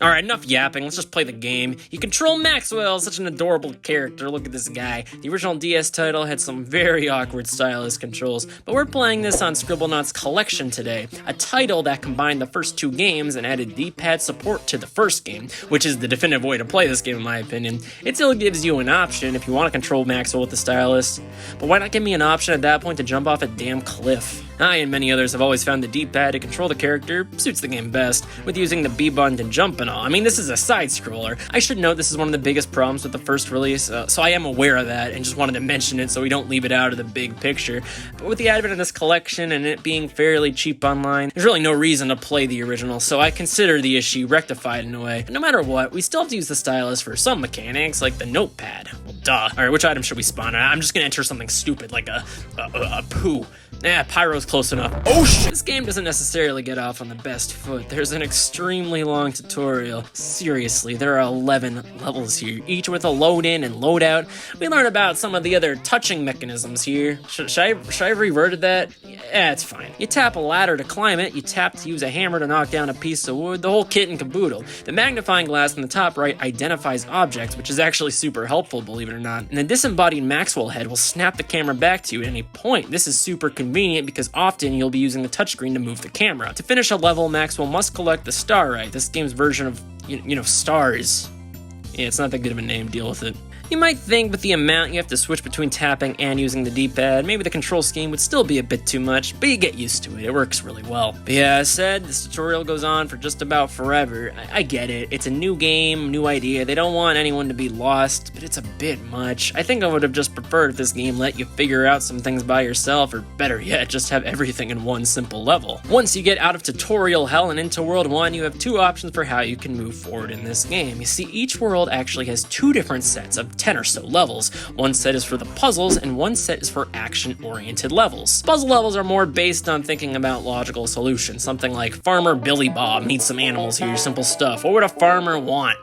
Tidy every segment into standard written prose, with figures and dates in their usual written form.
Alright, enough yapping, let's just play the game. You control Maxwell, such an adorable character, look at this guy. The original DS title had some very awkward stylus controls, but we're playing this on Scribblenauts Collection today, a title that combined the first two games and added D-pad support to the first game, which is the definitive way to play this game in my opinion. It still gives you an option if you want to control Maxwell with the stylus, but why not give me an option at that point to jump off a damn cliff? I and many others have always found the D-pad to control the character suits the game best, with using the B button to jump and all. I mean, this is a side-scroller. I should note this is one of the biggest problems with the first release, so I am aware of that and just wanted to mention it so we don't leave it out of the big picture. But with the advent of this collection and it being fairly cheap online, there's really no reason to play the original, so I consider the issue rectified in a way. But no matter what, we still have to use the stylus for some mechanics, like the notepad. Well, duh. Alright, which item should we spawn? I'm just gonna enter something stupid, like a poo. Nah, Pyro's close enough. Oh shit! This game doesn't necessarily get off on the best foot. There's an extremely long tutorial. Seriously, there are 11 levels here, each with a load in and load out. We learn about some of the other touching mechanisms here. Should I have reverted that? Yeah, it's fine. You tap a ladder to climb it, you tap to use a hammer to knock down a piece of wood, the whole kit and caboodle. The magnifying glass in the top right identifies objects, which is actually super helpful, believe it or not. And the disembodied Maxwell head will snap the camera back to you at any point. This is super convenient because often you'll be using the touchscreen to move the camera. To finish a level, Maxwell must collect the Starite, this game's version of, you know, stars. Yeah, it's not that good of a name, deal with it. You might think with the amount you have to switch between tapping and using the D-pad, maybe the control scheme would still be a bit too much, but you get used to it, it works really well. But yeah, as said, this tutorial goes on for just about forever. I get it, it's a new game, new idea, they don't want anyone to be lost, but it's a bit much. I think I would have just preferred if this game let you figure out some things by yourself, or better yet, just have everything in one simple level. Once you get out of tutorial hell and into World 1, you have two options for how you can move forward in this game. You see, each world actually has two different sets of 10 or so levels. One set is for the puzzles, and one set is for action-oriented levels. Puzzle levels are more based on thinking about logical solutions, something like Farmer Billy Bob needs some animals here, simple stuff. What would a farmer want?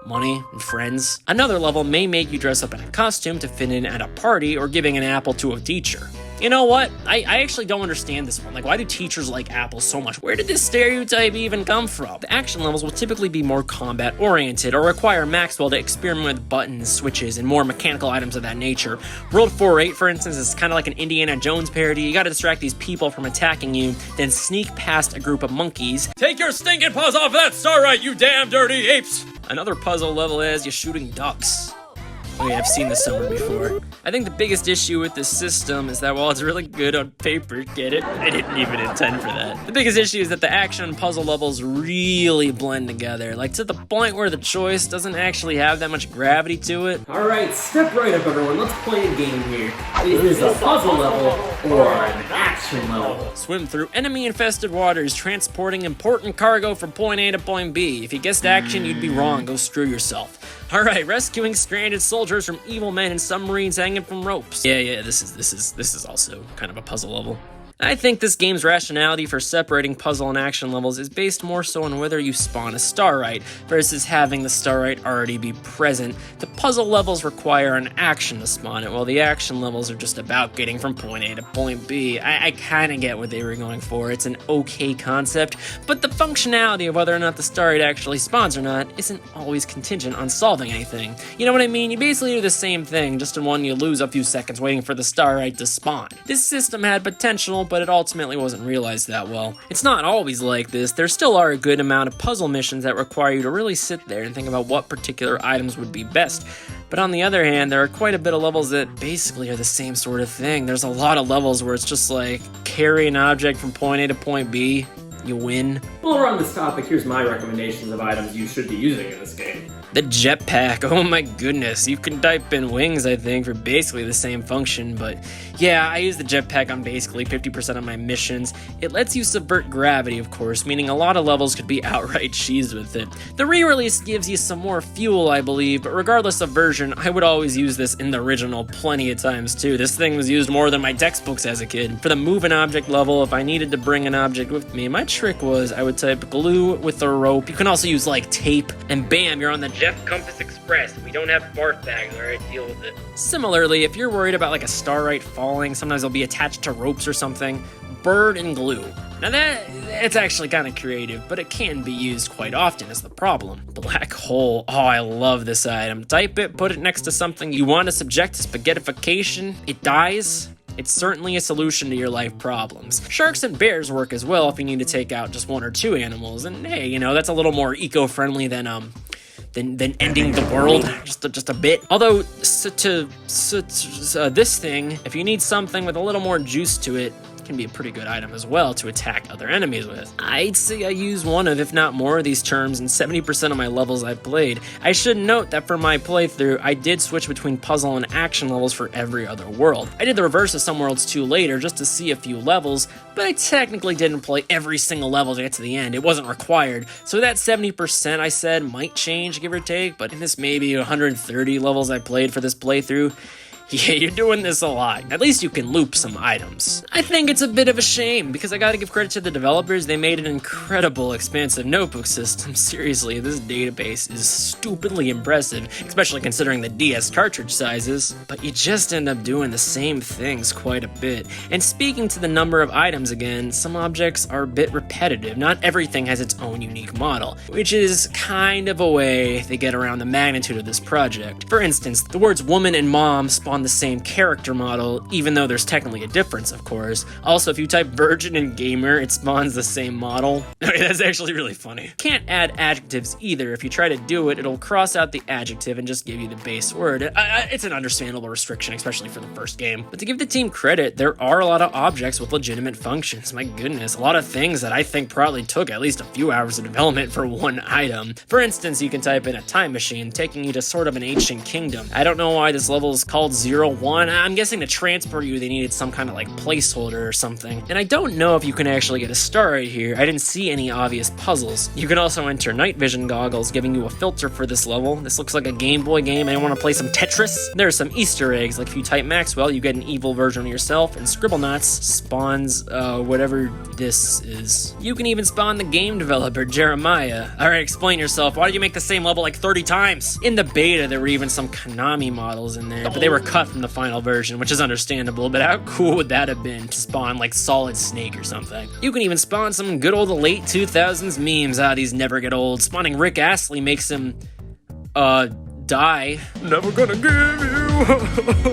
Money and friends. Another level may make you dress up in a costume to fit in at a party or giving an apple to a teacher. You know what? I actually don't understand this one. Like, why do teachers like apples so much? Where did this stereotype even come from? The action levels will typically be more combat-oriented or require Maxwell to experiment with buttons, switches, and more mechanical items of that nature. World 4-8, for instance, is kind of like an Indiana Jones parody. You gotta distract these people from attacking you, then sneak past a group of monkeys. Take your stinking paws off that Starite, you damn dirty apes! Another puzzle level is you shooting ducks. Oh yeah, I've seen this somewhere before. I think the biggest issue with this system is that while it's really good on paper, get it? I didn't even intend for that. The biggest issue is that the action and puzzle levels really blend together, like to the point where the choice doesn't actually have that much gravity to it. Alright, step right up everyone, let's play a game here. Is this a puzzle level or an action level? Swim through enemy-infested waters, transporting important cargo from point A to point B. If you guessed action, you'd be wrong, go screw yourself. Alright, rescuing stranded soldiers from evil men and submarines hanging from ropes. Yeah, this is also kind of a puzzle level. I think this game's rationality for separating puzzle and action levels is based more so on whether you spawn a Starite versus having the Starite already be present. The puzzle levels require an action to spawn it, while the action levels are just about getting from point A to point B. I kinda get what they were going for, it's an okay concept, but the functionality of whether or not the Starite actually spawns or not isn't always contingent on solving anything. You know what I mean? You basically do the same thing, just in one you lose a few seconds waiting for the Starite to spawn. This system had potential, but it ultimately wasn't realized that well. It's not always like this. There still are a good amount of puzzle missions that require you to really sit there and think about what particular items would be best. But on the other hand, there are quite a bit of levels that basically are the same sort of thing. There's a lot of levels where it's just like, carry an object from point A to point B, you win. While we're on this topic, here's my recommendations of items you should be using in this game. The jetpack, oh my goodness, you can type in wings, I think, for basically the same function, but yeah, I use the jetpack on basically 50% of my missions. It lets you subvert gravity, of course, meaning a lot of levels could be outright cheesed with it. The re-release gives you some more fuel, I believe, but regardless of version, I would always use this in the original plenty of times too. This thing was used more than my textbooks as a kid. For the move an object level, if I needed to bring an object with me, my trick was I would type glue with a rope. You can also use like tape, and bam, you're on the Jeff Compass Express. We don't have barf bags, alright? Deal with it. Similarly, if you're worried about like a Starite falling, sometimes they'll be attached to ropes or something, bird and glue. Now it's actually kind of creative, but it can be used quite often is the problem. Black hole. Oh, I love this item. Type it, put it next to something you want to subject to spaghettification. It dies. It's certainly a solution to your life problems. Sharks and bears work as well if you need to take out just one or two animals. And hey, you know, that's a little more eco-friendly than ending the world, just a bit. Although, this thing, if you need something with a little more juice to it, can be a pretty good item as well to attack other enemies with. I'd say I use one of, if not more, of these terms in 70% of my levels I've played. I should note that for my playthrough, I did switch between puzzle and action levels for every other world. I did the reverse of some worlds too later just to see a few levels, but I technically didn't play every single level to get to the end. It wasn't required. So that 70% I said might change, give or take, but in this maybe 130 levels I played for this playthrough, yeah, you're doing this a lot. At least you can loop some items. I think it's a bit of a shame, because I gotta give credit to the developers. They made an incredible, expansive notebook system. Seriously, this database is stupidly impressive, especially considering the DS cartridge sizes. But you just end up doing the same things quite a bit. And speaking to the number of items again, some objects are a bit repetitive. Not everything has its own unique model, which is kind of a way they get around the magnitude of this project. For instance, the words woman and mom spawn the same character model, even though there's technically a difference, of course. Also, if you type virgin and gamer, it spawns the same model. That's actually really funny. Can't add adjectives either. If you try to do it, it'll cross out the adjective and just give you the base word. It's an understandable restriction, especially for the first game. But to give the team credit, there are a lot of objects with legitimate functions. My goodness, a lot of things that I think probably took at least a few hours of development for one item. For instance, you can type in a time machine, taking you to sort of an ancient kingdom. I don't know why this level is called 01. I'm guessing to transport you, they needed some kind of like placeholder or something. And I don't know if you can actually get a star right here. I didn't see any obvious puzzles. You can also enter night vision goggles, giving you a filter for this level. This looks like a Game Boy game. I want to play some Tetris. There's some Easter eggs, like if you type Maxwell, you get an evil version of yourself, and Scribblenauts spawns whatever this is. You can even spawn the game developer, Jeremiah. Alright, explain yourself. Why did you make the same level like 30 times? In the beta, there were even some Konami models in there, but they were cut from the final version, which is understandable, but how cool would that have been to spawn like Solid Snake or something? You can even spawn some good old late 2000s memes. These never get old. Spawning Rick Astley makes him, die. Never gonna give you.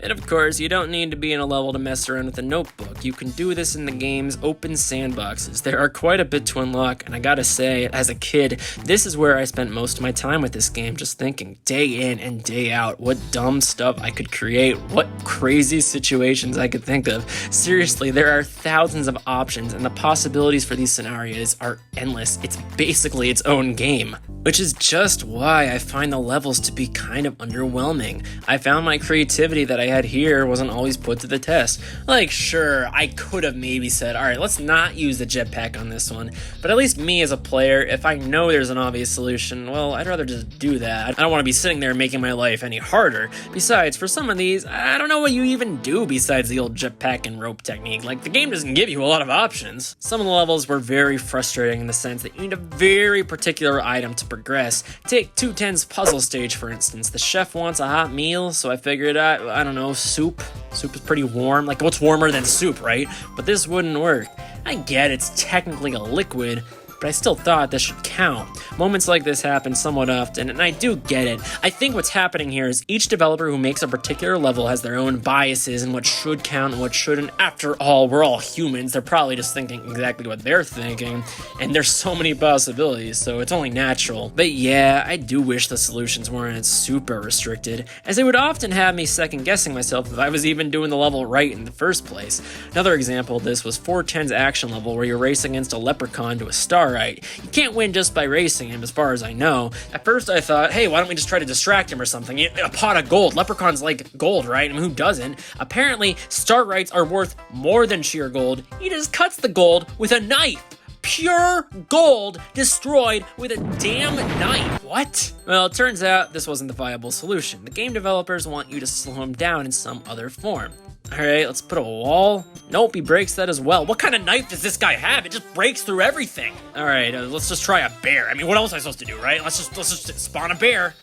And of course, you don't need to be in a level to mess around with a notebook. You can do this in the game's open sandboxes. There are quite a bit to unlock, and I gotta say, as a kid, this is where I spent most of my time with this game, just thinking day in and day out what dumb stuff I could create, what crazy situations I could think of. Seriously, there are thousands of options, and the possibilities for these scenarios are endless. It's basically its own game, which is just why I find the levels to be kind of underwhelming. I found my creativity that I had here wasn't always put to the test. Like, sure, I could have maybe said, alright, let's not use the jetpack on this one, but at least me as a player, if I know there's an obvious solution, well, I'd rather just do that. I don't want to be sitting there making my life any harder. Besides, for some of these, I don't know what you even do besides the old jetpack and rope technique. Like, the game doesn't give you a lot of options. Some of the levels were very frustrating in the sense that you need a very particular item to progress. Take 210's puzzle stage, for instance. The chef wants a hot meal, so I figured, I don't know, soup. Soup is pretty warm. Like, what's warmer than soup, right? But this wouldn't work. I get it's technically a liquid, but I still thought this should count. Moments like this happen somewhat often, and I do get it. I think what's happening here is each developer who makes a particular level has their own biases and what should count and what shouldn't. After all, we're all humans. They're probably just thinking exactly what they're thinking, and there's so many possibilities, so it's only natural. But yeah, I do wish the solutions weren't super restricted, as they would often have me second-guessing myself if I was even doing the level right in the first place. Another example of this was 410's action level, where you're racing against a leprechaun to a star. Right. You can't win just by racing him, as far as I know. At first I thought, hey, why don't we just try to distract him or something? A pot of gold. Leprechauns like gold, right? I mean, who doesn't? Apparently, star rights are worth more than sheer gold. He just cuts the gold with a knife. Pure gold destroyed with a damn knife. What? Well, it turns out this wasn't the viable solution. The game developers want you to slow him down in some other form. Alright, let's put a wall. Nope, he breaks that as well. What kind of knife does this guy have? It just breaks through everything. Alright, let's just try a bear. I mean, what else am I supposed to do, right? Let's just spawn a bear.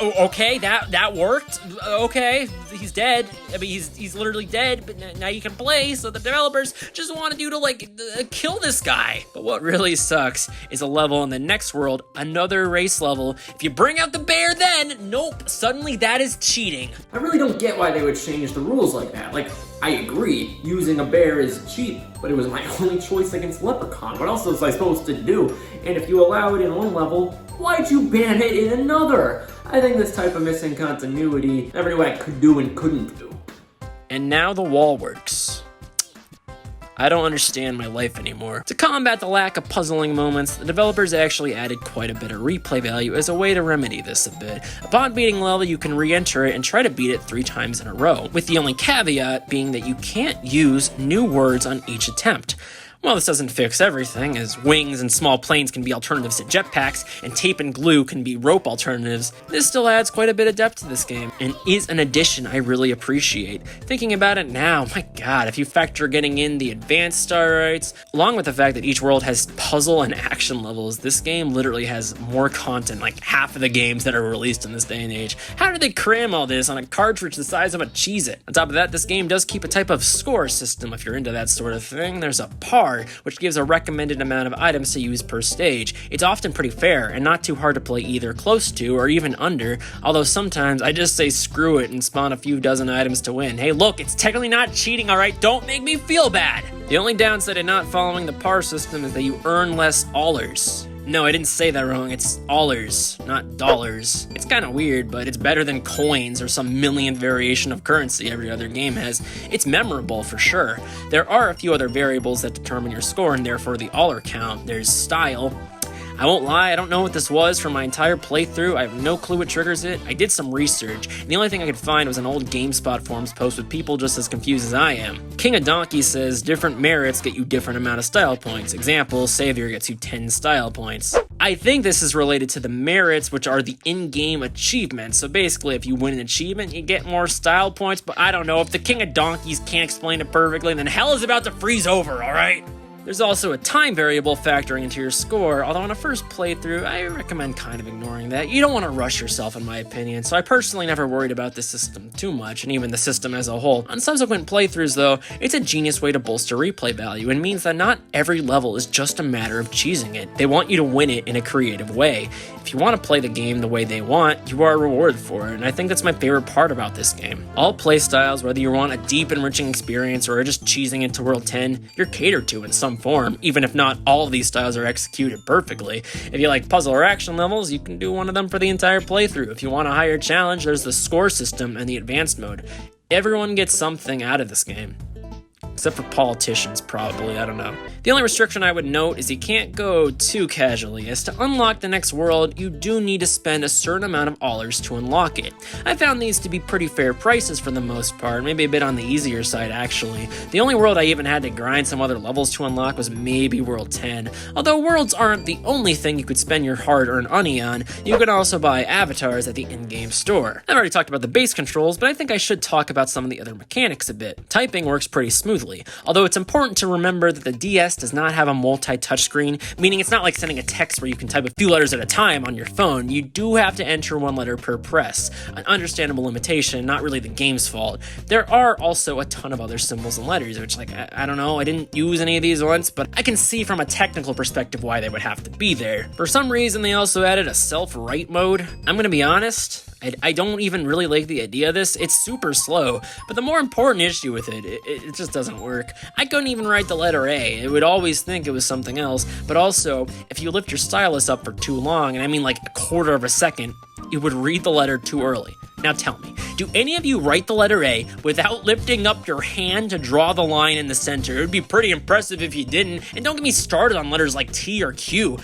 Okay, that worked. Okay, he's dead. I mean, he's literally dead, but now you can play, so the developers just wanted you to, like, kill this guy. But what really sucks is a level in the next world, another race level. If you bring out the bear then, nope, suddenly that is cheating. I really don't get why they would change the rules like that. Like, I agree, using a bear is cheap, but it was my only choice against Leprechaun. What else was I supposed to do? And if you allow it in one level, why'd you ban it in another? I think this type of missing continuity, I knew I could do and couldn't do. And now the wall works. I don't understand my life anymore. To combat the lack of puzzling moments, the developers actually added quite a bit of replay value as a way to remedy this a bit. Upon beating a level, you can re-enter it and try to beat it 3 times in a row, with the only caveat being that you can't use new words on each attempt. Well, this doesn't fix everything, as wings and small planes can be alternatives to jetpacks, and tape and glue can be rope alternatives. This still adds quite a bit of depth to this game, and is an addition I really appreciate. Thinking about it now, my god, if you factor getting in the advanced star rights, along with the fact that each world has puzzle and action levels, this game literally has more content, like half of the games that are released in this day and age. How did they cram all this on a cartridge the size of a Cheez-It? On top of that, this game does keep a type of score system if you're into that sort of thing. There's a par, which gives a recommended amount of items to use per stage. It's often pretty fair, and not too hard to play either close to or even under, although sometimes I just say screw it and spawn a few dozen items to win. Hey look, it's technically not cheating, alright? Don't make me feel bad! The only downside of not following the par system is that you earn less allers. No, I didn't say that wrong. It's allers, not dollars. It's kind of weird, but it's better than coins or some millionth variation of currency every other game has. It's memorable for sure. There are a few other variables that determine your score and therefore the aller count. There's style. I won't lie, I don't know what this was for my entire playthrough. I have no clue what triggers it. I did some research, and the only thing I could find was an old GameSpot forums post with people just as confused as I am. King of Donkey says different merits get you different amount of style points. Example, Savior gets you 10 style points. I think this is related to the merits, which are the in-game achievements. So basically, if you win an achievement, you get more style points, but I don't know. If the King of Donkeys can't explain it perfectly, then hell is about to freeze over, alright? There's also a time variable factoring into your score, although on a first playthrough, I recommend kind of ignoring that. You don't want to rush yourself in my opinion, so I personally never worried about the system too much, and even the system as a whole. On subsequent playthroughs though, it's a genius way to bolster replay value, and means that not every level is just a matter of cheesing it. They want you to win it in a creative way. If you want to play the game the way they want, you are rewarded for it, and I think that's my favorite part about this game. All playstyles, whether you want a deep enriching experience or are just cheesing into World 10, you're catered to in some form, even if not all of these styles are executed perfectly. If you like puzzle or action levels, you can do one of them for the entire playthrough. If you want a higher challenge, there's the score system and the advanced mode. Everyone gets something out of this game. Except for politicians, probably, I don't know. The only restriction I would note is you can't go too casually, as to unlock the next world, you do need to spend a certain amount of allers to unlock it. I found these to be pretty fair prices for the most part, maybe a bit on the easier side actually. The only world I even had to grind some other levels to unlock was maybe World 10. Although worlds aren't the only thing you could spend your hard-earned money on, you can also buy avatars at the in-game store. I've already talked about the base controls, but I think I should talk about some of the other mechanics a bit. Typing works pretty smoothly, although it's important to remember that the DS does not have a multi-touch screen, meaning it's not like sending a text where you can type a few letters at a time on your phone. You do have to enter one letter per press, an understandable limitation, not really the game's fault. There are also a ton of other symbols and letters, which, like, I don't know, I didn't use any of these once, but I can see from a technical perspective why they would have to be there. For some reason, they also added a self-write mode. I'm gonna be honest, I don't even really like the idea of this. It's super slow, but the more important issue with it just doesn't work. I couldn't even write the letter A. It would always think it was something else, but also, if you lift your stylus up for too long, and I mean like a quarter of a second, it would read the letter too early. Now tell me, do any of you write the letter A without lifting up your hand to draw the line in the center? It would be pretty impressive if you didn't, and don't get me started on letters like T or Q.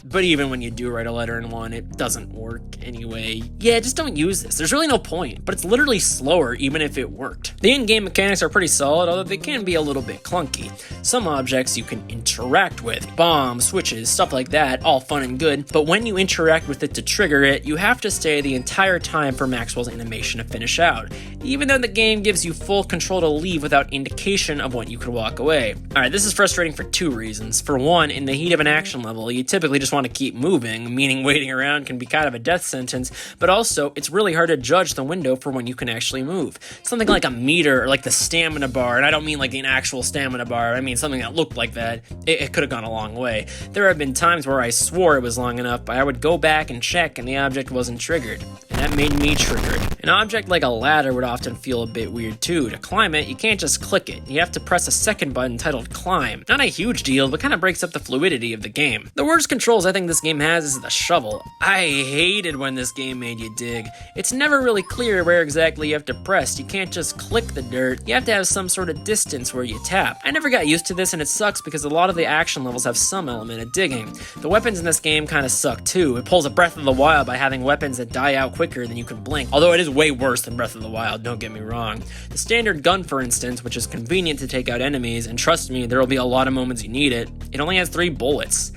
But even when you do write a letter in one, it doesn't work anyway. Yeah, just don't use this. There's really no point, but it's literally slower even if it worked. The in-game mechanics are pretty solid, although they can be a little bit clunky. Some objects you can interact with, bombs, switches, stuff like that, all fun and good, but when you interact with it to trigger it, you have to stay the entire time for Maxwell's animation to finish out, even though the game gives you full control to leave without indication of when you could walk away. Alright, this is frustrating for two reasons. For one, in the heat of an action level, you typically just want want to keep moving, meaning waiting around can be kind of a death sentence, but also it's really hard to judge the window for when you can actually move. Something like a meter or like the stamina bar, and I don't mean like an actual stamina bar, I mean something that looked like that, it could have gone a long way. There have been times where I swore it was long enough, but I would go back and check and the object wasn't triggered, and that made me triggered. An object like a ladder would often feel a bit weird too. To climb it, you can't just click it. You have to press a second button titled climb. Not a huge deal, but kind of breaks up the fluidity of the game. The worst controls I think this game has is the shovel. I hated when this game made you dig. It's never really clear where exactly you have to press. You can't just click the dirt. You have to have some sort of distance where you tap. I never got used to this, and it sucks because a lot of the action levels have some element of digging. The weapons in this game kind of suck too. It pulls a Breath of the Wild by having weapons that die out quicker than you can blink. Although it is way worse than Breath of the Wild, don't get me wrong. The standard gun, for instance, which is convenient to take out enemies, and trust me, there will be a lot of moments you need it, it only has 3 bullets.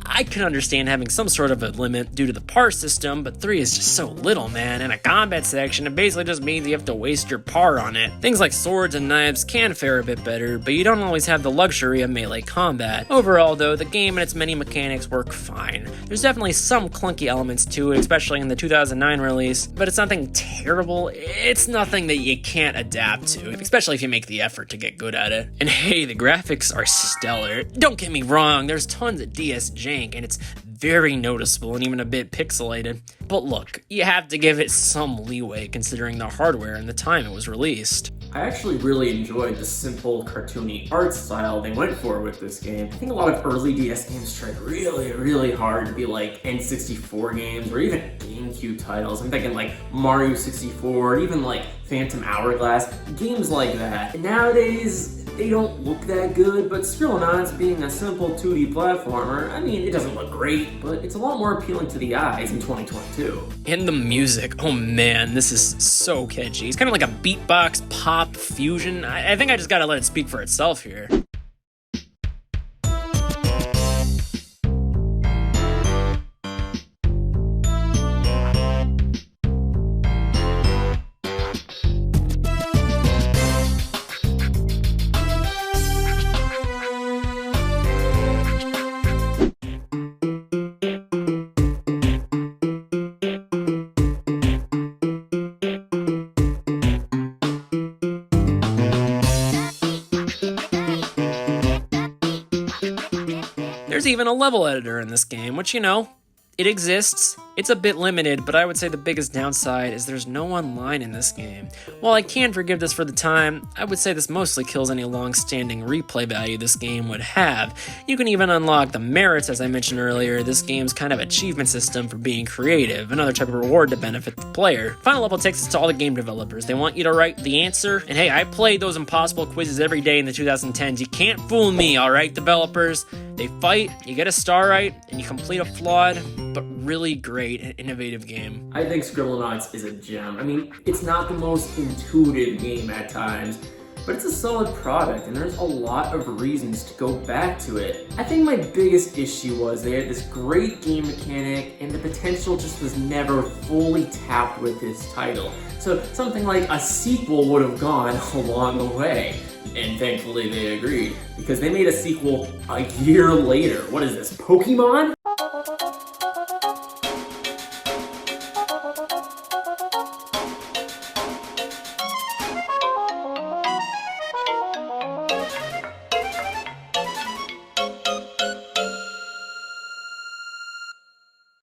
I can understand having some sort of a limit due to the par system, but 3 is just so little, man. In a combat section, it basically just means you have to waste your par on it. Things like swords and knives can fare a bit better, but you don't always have the luxury of melee combat. Overall, though, the game and its many mechanics work fine. There's definitely some clunky elements to it, especially in the 2009 release, but it's nothing terrible. It's nothing that you can't adapt to, especially if you make the effort to get good at it. And hey, the graphics are stellar. Don't get me wrong, there's tons of DS jank, and it's very noticeable and even a bit pixelated. But look, you have to give it some leeway considering the hardware and the time it was released. I actually really enjoyed the simple, cartoony art style they went for with this game. I think a lot of early DS games tried really hard to be like N64 games or even GameCube titles. I'm thinking like Mario 64, even like Phantom Hourglass, games like that. And nowadays, they don't look that good, but Scribblenauts being a simple 2D platformer, I mean, it doesn't look great, but it's a lot more appealing to the eyes in 2022. And the music, oh man, this is so catchy. It's kind of like a beatbox pop fusion. I think I just gotta let it speak for itself here. There's even a level editor in this game, which, you know, it exists. It's a bit limited, but I would say the biggest downside is there's no online in this game. While I can forgive this for the time, I would say this mostly kills any long-standing replay value this game would have. You can even unlock the merits, as I mentioned earlier, this game's kind of achievement system for being creative, another type of reward to benefit the player. Final level takes us to all the game developers. They want you to write the answer, and hey, I played those impossible quizzes every day in the 2010s. You can't fool me, alright, developers? They fight, you get a star right, and you complete a flawed, but really great and innovative game. I think Scribblenauts is a gem. I mean, it's not the most intuitive game at times, but it's a solid product, and there's a lot of reasons to go back to it. I think my biggest issue was they had this great game mechanic, and the potential just was never fully tapped with this title. So something like a sequel would have gone a long way. And thankfully they agreed, because they made a sequel a year later. What is this, Pokemon?